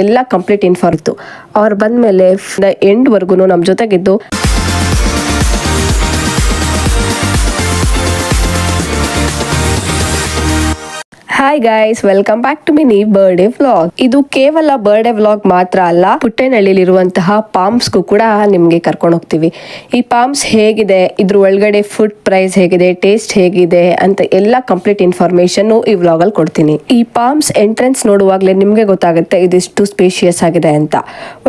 ಎಲ್ಲ complete inform ಇತ್ತು. ಅವ್ರು ಬಂದ್ಮೇಲೆ ಎಂಡ್ ವರ್ಗು ನಮ್ಮ ಜೊತೆಗಿದ್ದು hi guys, welcome back to mini birthday vlog. ಇದು ಕೇವಲ ಬರ್ಡೇ ವ್ಲಾಗ್ ಮಾತ್ರ ಅಲ್ಲ, ಪುಟ್ಟೇನಹಳ್ಳಿಲಿರುವಂತಹ ಪಾಮ್ಸ್ಗೂ ಕೂಡ ನಿಮ್ಗೆ ಕರ್ಕೊಂಡು ಹೋಗ್ತೀವಿ. ಈ ಪಾಮ್ಸ್ ಹೇಗಿದೆ, ಇದ್ರ ಒಳಗಡೆ ಫುಡ್ ಪ್ರೈಸ್ ಹೇಗಿದೆ, ಟೇಸ್ಟ್ ಹೇಗಿದೆ ಅಂತ ಎಲ್ಲ ಕಂಪ್ಲೀಟ್ ಇನ್ಫಾರ್ಮೇಶನ್ ಈ ವ್ಲಾಗ್ ಅಲ್ಲಿ ಕೊಡ್ತೀನಿ. ಈ ಪಾಮ್ಸ್ ಎಂಟ್ರೆನ್ಸ್ ನೋಡುವಾಗ್ಲೇ ನಿಮ್ಗೆ ಗೊತ್ತಾಗುತ್ತೆ ಇದಿಷ್ಟು ಸ್ಪೇಷಿಯಸ್ ಆಗಿದೆ ಅಂತ.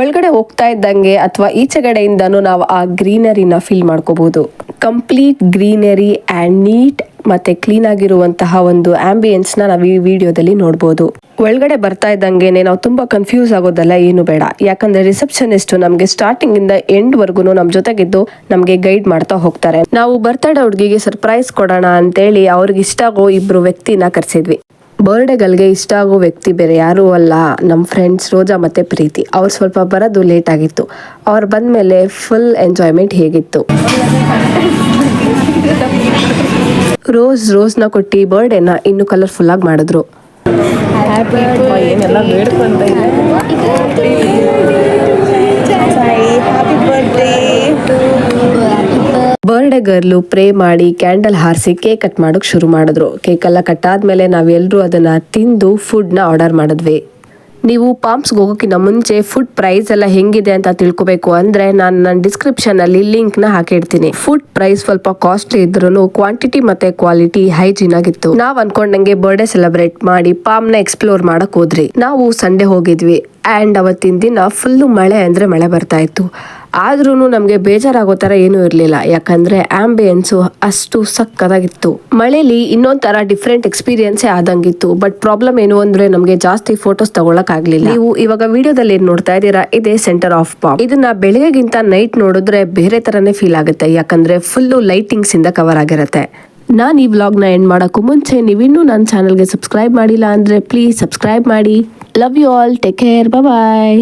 ಒಳಗಡೆ ಹೋಗ್ತಾ ಇದ್ದಂಗೆ ಅಥವಾ ಈಚೆಗಡೆಯಿಂದನೂ ನಾವು ಆ ಗ್ರೀನರಿನ ಫೀಲ್ ಮಾಡ್ಕೋಬಹುದು. ಕಂಪ್ಲೀಟ್ ಗ್ರೀನರಿ ಅಂಡ್ ನೀಟ್ ಮತ್ತೆ ಕ್ಲೀನ್ ಆಗಿರುವಂತಹ ಒಂದು ಆಂಬಿಯನ್ಸ್ ನಾವು ಈ ವಿಡಿಯೋದಲ್ಲಿ ನೋಡಬಹುದು. ಒಳಗಡೆ ಬರ್ತಾ ಇದ್ದಂಗೆನೆ ನಾವು ತುಂಬಾ ಕನ್ಫ್ಯೂಸ್ ಆಗೋದಲ್ಲ ಏನು ಬೇಡ, ಯಾಕಂದ್ರೆ ರಿಸೆಪ್ಷನಿಸ್ಟ್ ನಮ್ಗೆ ಸ್ಟಾರ್ಟಿಂಗ್ ಇಂದ ಎಂಡ್ ವರ್ಗು ನಮ್ ಜೊತೆಗಿದ್ದು ನಮ್ಗೆ ಗೈಡ್ ಮಾಡ್ತಾ ಹೋಗ್ತಾರೆ. ನಾವು ಬರ್ತಡೇ ಹುಡುಗಿಗೆ ಸರ್ಪ್ರೈಸ್ ಕೊಡೋಣ ಅಂತೇಳಿ ಅವ್ರಿಗೆ ಇಷ್ಟ ಆಗೋ ಇಬ್ರು ವ್ಯಕ್ತಿನ ಕರ್ಸಿದ್ವಿ. ಬರ್ಡೇಗಳಿಗೆ ಇಷ್ಟ ಆಗೋ ವ್ಯಕ್ತಿ ಬೇರೆ ಯಾರು ಅಲ್ಲ, ನಮ್ಮ ಫ್ರೆಂಡ್ಸ್ ರೋಜಾ ಮತ್ತೆ ಪ್ರೀತಿ. ಅವ್ರು ಸ್ವಲ್ಪ ಬರೋದು ಲೇಟ್ ಆಗಿತ್ತು. ಅವ್ರು ಬಂದ್ಮೇಲೆ ಫುಲ್ ಎಂಜಾಯ್ಮೆಂಟ್ ಹೇಗಿತ್ತು. ರೋಸ್ನ ಕೊಟ್ಟು ಬರ್ಡೇನ ಇನ್ನು ಕಲರ್ಫುಲ್ ಆಗಿ ಮಾಡಿದ್ರು. ಬರ್ಡೇ ಗರ್ಲು ಪ್ರೇ ಮಾಡಿ ಕ್ಯಾಂಡಲ್ ಹಾರಿಸಿ ಕೇಕ್ ಕಟ್ ಮಾಡೋಕ್ ಶುರು ಮಾಡಿದ್ರು. ಕೇಕ್ ಎಲ್ಲ ಕಟ್ ಆದ್ಮೇಲೆ ನಾವೆಲ್ಲರೂ ಅದನ್ನ ತಿಂದು ಫುಡ್ ನ ಆರ್ಡರ್ ಮಾಡಿದ್ವಿ. ನೀವು ಪಾಮ್ಸ್ಗೆ ಹೋಗೋಕ್ಕಿಂತ ಮುಂಚೆ ಫುಡ್ ಪ್ರೈಸ್ ಎಲ್ಲ ಹೆಂಗಿದೆ ಅಂತ ತಿಳ್ಕೊಬೇಕು ಅಂದ್ರೆ ನಾನು ನನ್ನ ಡಿಸ್ಕ್ರಿಪ್ಷನ್ ಅಲ್ಲಿ ಲಿಂಕ್ ನ ಹಾಕಿಡ್ತೀನಿ. ಫುಡ್ ಪ್ರೈಸ್ ಸ್ವಲ್ಪ ಕಾಸ್ಟ್ಲಿ ಇದ್ರೂ ಕ್ವಾಂಟಿಟಿ ಮತ್ತೆ ಕ್ವಾಲಿಟಿ ಹೈಜೀನ್ ಆಗಿತ್ತು. ನಾವ್ ಅನ್ಕೊಂಡಂಗೆ ಬರ್ಡೇ ಸೆಲೆಬ್ರೇಟ್ ಮಾಡಿ ಪಾಮ್ ನ ಎಕ್ಸ್ಪ್ಲೋರ್ ಮಾಡಕ್ ಹೋದ್ರಿ. ನಾವು ಸಂಡೇ ಹೋಗಿದ್ವಿ ಅಂಡ್ ಅವತ್ತಿನ ದಿನ ಫುಲ್ ಮಳೆ ಅಂದ್ರೆ ಮಳೆ ಬರ್ತಾ ಇತ್ತು. ಆದ್ರೂ ನಮ್ಗೆ ಬೇಜಾರಾಗೋ ತರ ಏನೂ ಇರ್ಲಿಲ್ಲ, ಯಾಕಂದ್ರೆ ಆಂಬಿಯನ್ಸು ಅಷ್ಟು ಸಕ್ಕದಾಗಿತ್ತು. ಮಳೆಲಿ ಇನ್ನೊಂದ್ ತರ ಡಿಫ್ರೆಂಟ್ ಎಕ್ಸ್ಪೀರಿಯನ್ಸ್ ಆದಂಗಿತ್ತು. ಬಟ್ ಪ್ರಾಬ್ಲಮ್ ಏನು ಅಂದ್ರೆ ನಮ್ಗೆ ಜಾಸ್ತಿ ಫೋಟೋಸ್ ತಗೊಳಕ್ ಆಗ್ಲಿಲ್ಲ. ನೀವು ಇವಾಗ ವಿಡಿಯೋದಲ್ಲಿ ಏನ್ ನೋಡ್ತಾ ಇದ್ದೀರಾ, ಇದೇ ಸೆಂಟರ್ ಆಫ್ ಪಾಮ್. ಇದನ್ನ ಬೆಳಿಗ್ಗೆಗಿಂತ ನೈಟ್ ನೋಡಿದ್ರೆ ಬೇರೆ ತರನೇ ಫೀಲ್ ಆಗುತ್ತೆ, ಯಾಕಂದ್ರೆ ಫುಲ್ ಲೈಟಿಂಗ್ಸ್ ಇಂದ ಕವರ್ ಆಗಿರುತ್ತೆ. ನಾನು ಈ ವ್ಲಾಗ್ ನ ಎಂಡ್ ಮಾಡಕ್ಕೂ ಮುಂಚೆ ನೀವಿನ್ನೂ ನನ್ನ ಚಾನಲ್ಗೆ ಸಬ್ಸ್ಕ್ರೈಬ್ ಮಾಡಿಲ್ಲ ಅಂದ್ರೆ ಪ್ಲೀಸ್ ಸಬ್ಸ್ಕ್ರೈಬ್ ಮಾಡಿ. Love you all, take care, bye.